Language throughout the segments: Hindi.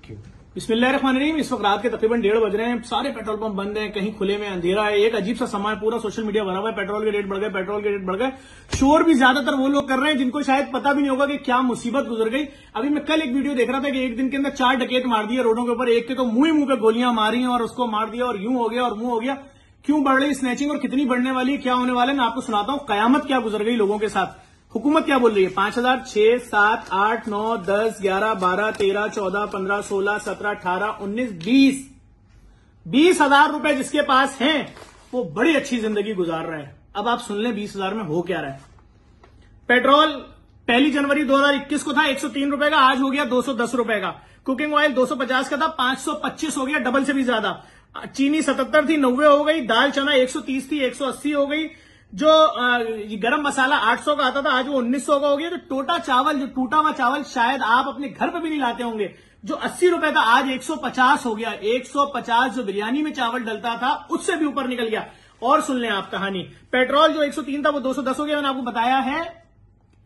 Thank you. बिस्मिल्लाहिर्रहमानिर्रहीम। इस वक्त रात के तकरीबन 1:30 बज रहे हैं, सारे पेट्रोल पंप बंद हैं, कहीं खुले में अंधेरा है, एक अजीब सा समय, पूरा सोशल मीडिया भरा हुआ है, पेट्रोल के रेट बढ़ गए, पेट्रोल के रेट बढ़ गए। शोर भी ज्यादातर वो लोग कर रहे हैं जिनको शायद पता भी नहीं होगा कि क्या मुसीबत गुजर गई। अभी मैं कल एक वीडियो देख रहा था कि एक दिन के अंदर 4 डकैत मार दिए रोडों के ऊपर, एक के तो मुंह पे गोलियां मारी और उसको मार दिया और यूं हो गया और मुंह हो गया। क्यों बढ़ रही स्नैचिंग और कितनी बढ़ने वाली है, क्या होने वाला है, मैं आपको सुनाता हूं। कयामत क्या गुजर गई लोगों के साथ। हुकूमत क्या बोल रही है? 5000, 6, 7, 8, 9, 10, 11, 12, 13, 14, 15, 16, 17, 18, 19, 20। 20,000 रुपए जिसके पास हैं वो बड़ी अच्छी जिंदगी गुजार रहा है। अब आप सुन लें 20,000 में हो क्या रहा है। पेट्रोल 1 जनवरी 2021 को था 103 रुपए का, आज हो गया 210 रुपए का। कुकिंग ऑयल 250 का था, 525 हो गया, डबल से भी ज्यादा। चीनी 77 थी, 90 हो गई। दाल चना 130 थी, 180 हो गई। जो गरम मसाला 800 का आता था, आज वो 1900 का हो गया। जो टोटा चावल, जो टूटा हुआ चावल शायद आप अपने घर पे भी नहीं लाते होंगे, जो 80 रुपए था आज 150 हो गया। 150 जो बिरयानी में चावल डलता था उससे भी ऊपर निकल गया। और सुन लें आप कहानी, पेट्रोल जो 103 था वो 210 हो गया। मैंने आपको बताया है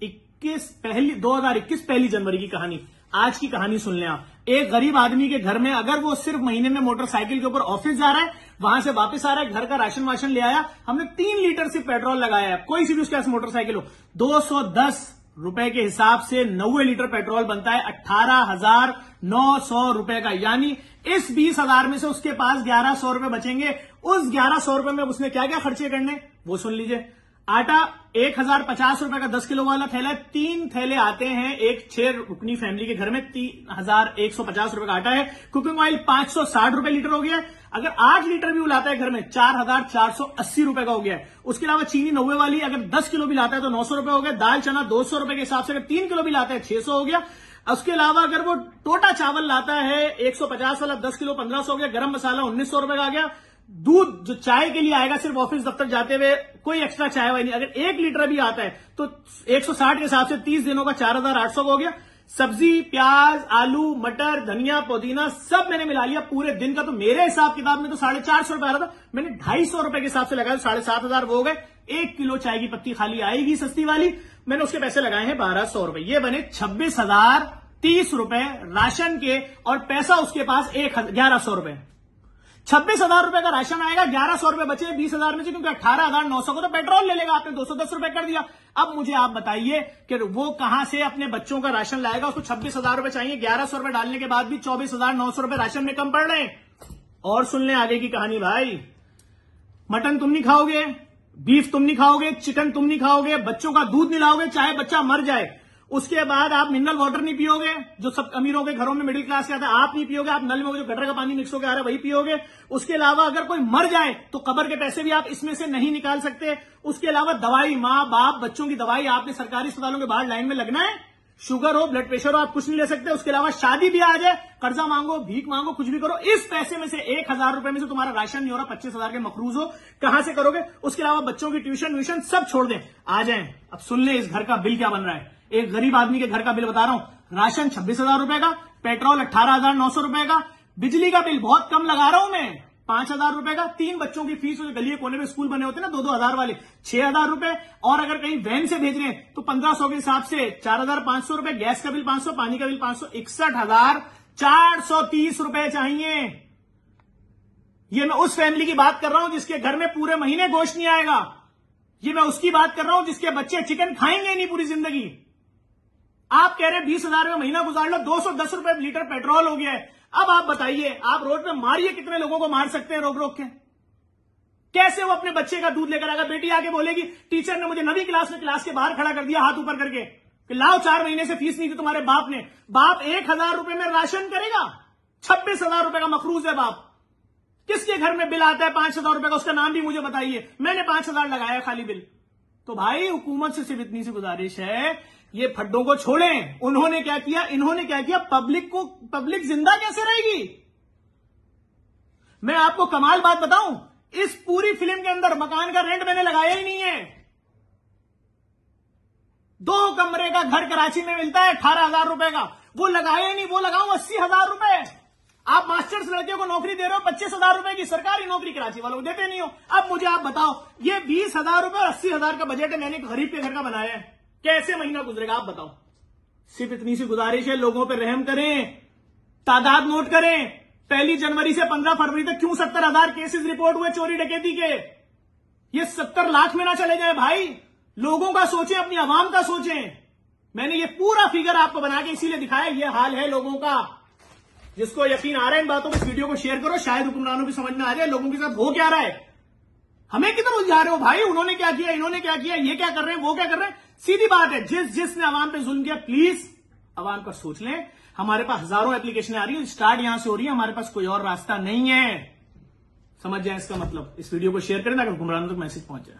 2021 1 जनवरी की कहानी। आज की कहानी सुन लें आप। एक गरीब आदमी के घर में, अगर वो सिर्फ महीने में मोटरसाइकिल के ऊपर ऑफिस जा रहा है, वहां से वापस आ रहा है, घर का राशन वाशन ले आया, हमने 3 लीटर से पेट्रोल लगाया है, कोई सी भी उसके पास मोटरसाइकिल हो, 210 रुपए के हिसाब से 90 लीटर पेट्रोल बनता है 18,900 रुपए का। यानी इस 20,000 में से उसके पास 1,100 रुपए बचेंगे। उस 1,100 रुपए में उसने क्या क्या खर्चे करने वो सुन लीजिए। आटा 1,050 रुपए का 10 किलो वाला थैला है, 3 थैले आते हैं एक 6 रुकनी फैमिली के घर में, 3,150 रुपए का आटा है। कुकिंग ऑयल 560 रुपए लीटर हो गया है। अगर 8 लीटर भी वो लाता है घर में 4,480 रुपए का हो गया है। उसके अलावा चीनी 90 वाली अगर 10 किलो भी लाता है तो 900 रुपए हो गया। दाल चना 200 रुपए के हिसाब से अगर 3 किलो भी लाता है 600 हो गया। उसके अलावा अगर वो टोटा चावल लाता है 150 वाला 10 किलो 1500 हो गया। गरम मसाला 1900 रुपए का आ गया। दूध जो चाय के लिए आएगा सिर्फ ऑफिस दफ्तर जाते हुए, कोई एक्स्ट्रा चाय वाय नहीं, अगर 1 लीटर भी आता है तो 160 के हिसाब से 30 दिनों का 4,800 का हो गया। सब्जी, प्याज, आलू, मटर, धनिया, पुदीना सब मैंने मिला लिया पूरे दिन का, तो मेरे हिसाब किताब में तो 450 रुपए आ रहा था। मैंने 250 रुपए के हिसाब से लगाया, 7,500 वो हो गए। 1 किलो चाय की पत्ती खाली आएगी सस्ती वाली, मैंने उसके पैसे लगाए हैं 1,200 रुपए। ये बने 26,030 रुपए राशन के, और पैसा उसके पास 1,100 रुपए। 26,000 रुपए का राशन आएगा, 1,100 रुपए बचे 20,000 में से, क्योंकि 18,900 को तो पेट्रोल ले लेगा, आपने 210 रुपए कर दिया। अब मुझे आप बताइए कि वो कहां से अपने बच्चों का राशन लाएगा? उसको 26,000 रुपए चाहिए, 1,100 रुपए डालने के बाद भी 24,900 रुपए राशन में कम पड़ रहे हैं। और सुन लें आगे की कहानी भाई। मटन तुम नहीं खाओगे, बीफ तुम नहीं खाओगे, चिकन तुम नहीं खाओगे, बच्चों का दूध नहीं लाओगे चाहे बच्चा मर जाए। उसके बाद आप मिनरल वाटर नहीं पियोगे, जो सब अमीरों के घरों में मिडिल क्लास के आता है, आप नहीं पियोगे। आप नल में जो गटर का पानी मिक्स होकर आ रहा है वही पियोगे। उसके अलावा अगर कोई मर जाए तो कब्र के पैसे भी आप इसमें से नहीं निकाल सकते। उसके अलावा दवाई, माँ बाप बच्चों की दवाई आपने सरकारी अस्पतालों के बाहर लाइन में लगना है। शुगर हो, ब्लड प्रेशर हो, आप कुछ नहीं ले सकते। उसके अलावा शादी भी आ जाए, कर्जा मांगो, भीख मांगो, कुछ भी करो, इस पैसे में से 1,000 रुपए में से तुम्हारा राशन नहीं हो रहा, 25,000 के मकरूज हो, कहां से करोगे? उसके अलावा बच्चों की ट्यूशन व्यूशन सब छोड़ दें, आ जाएं। अब सुन ले इस घर का बिल क्या बन रहा है। एक गरीब आदमी के घर का बिल बता रहा हूं। राशन 26,000 रुपए का, पेट्रोल 18,900 रुपए का, बिजली का बिल बहुत कम लगा रहा हूं मैं 5,000 रुपए का। 3 बच्चों की फीस, गली कोने में स्कूल बने होते हैं ना 2-2 हजार वाले, 6,000 रुपए। और अगर कहीं वैन से भेज रहे हैं तो 1,500 के हिसाब से 4,500 रुपए। गैस का बिल 500, पानी का बिल 500, 61,430 रुपए चाहिए। ये मैं उस फैमिली की बात कर रहा हूं जिसके घर में पूरे महीने गोश्त नहीं आएगा। ये मैं उसकी बात कर रहा हूं जिसके बच्चे चिकन खाएंगे नहीं पूरी जिंदगी। आप कह रहे हैं 20,000 में महीना गुजार लो, 210 रुपए लीटर पेट्रोल हो गया है। अब आप बताइए, आप रोड पे मारिए, कितने लोगों को मार सकते हैं रोक रोक के? कैसे वो अपने बच्चे का दूध लेकर आएगा? बेटी आगे बोलेगी टीचर ने मुझे 9वीं क्लास में क्लास के बाहर खड़ा कर दिया हाथ ऊपर करके कि लाओ 4 महीने से फीस नहीं थी तुम्हारे बाप ने। बाप 1,000 रुपए में राशन करेगा? 26,000 रुपए का मखरूज है बाप। किसके घर में बिल आता है 5,000 रुपए का? उसका नाम भी मुझे बताइए। मैंने 5,000 लगाया खाली बिल। तो भाई हुकूमत से सिर्फ इतनी सी गुजारिश है, ये फड्डों को छोड़ें। उन्होंने क्या किया, इन्होंने क्या किया, पब्लिक जिंदा कैसे रहेगी? मैं आपको कमाल बात बताऊं, इस पूरी फिल्म के अंदर मकान का रेंट मैंने लगाया ही नहीं है। 2 कमरे का घर कराची में मिलता है 18,000 रुपए का, वो लगाया ही नहीं। वो लगाऊं 80,000 रुपए। आप मास्टर्स लड़कियों को नौकरी दे रहे हो 25,000 रुपए की, सरकारी नौकरी कराची वालों को देते नहीं हो। अब मुझे आप बताओ, ये 20,000 रुपए और 80,000 का बजट है, मैंने एक गरीब के घर का बनाया है, कैसे महीना गुजरेगा आप बताओ? सिर्फ इतनी सी गुजारिश है, लोगों पे रहम करें। तादाद नोट करें, 1 जनवरी से 15 फरवरी तक क्यों 70,000 केसेस रिपोर्ट हुए चोरी डकैती के। ये 70 लाख में ना चले जाए भाई। लोगों का सोचें, अपनी आवाम का सोचें। मैंने ये पूरा फिगर आपको बना के इसीलिए दिखाया, ये हाल है लोगों का। जिसको यकीन आ रहा है इन बातों को, इस वीडियो को शेयर करो, शायद हुक्मरानों की समझ में आ जाए लोगों के साथ हो क्या रहा है। हमें किधर उलझा रहे हो भाई, उन्होंने क्या किया, इन्होंने क्या किया, ये क्या कर रहे हैं, वो क्या कर रहे हैं। सीधी बात है, जिसने अवाम पे जुल्म किया प्लीज अवाम का सोच लें। हमारे पास हजारों एप्लीकेशन आ रही है, स्टार्ट यहां से हो रही है, हमारे पास कोई और रास्ता नहीं है। समझ जाए इसका मतलब। इस वीडियो को शेयर करें ताकि हुक्मरानों तक मैसेज पहुंच जाए।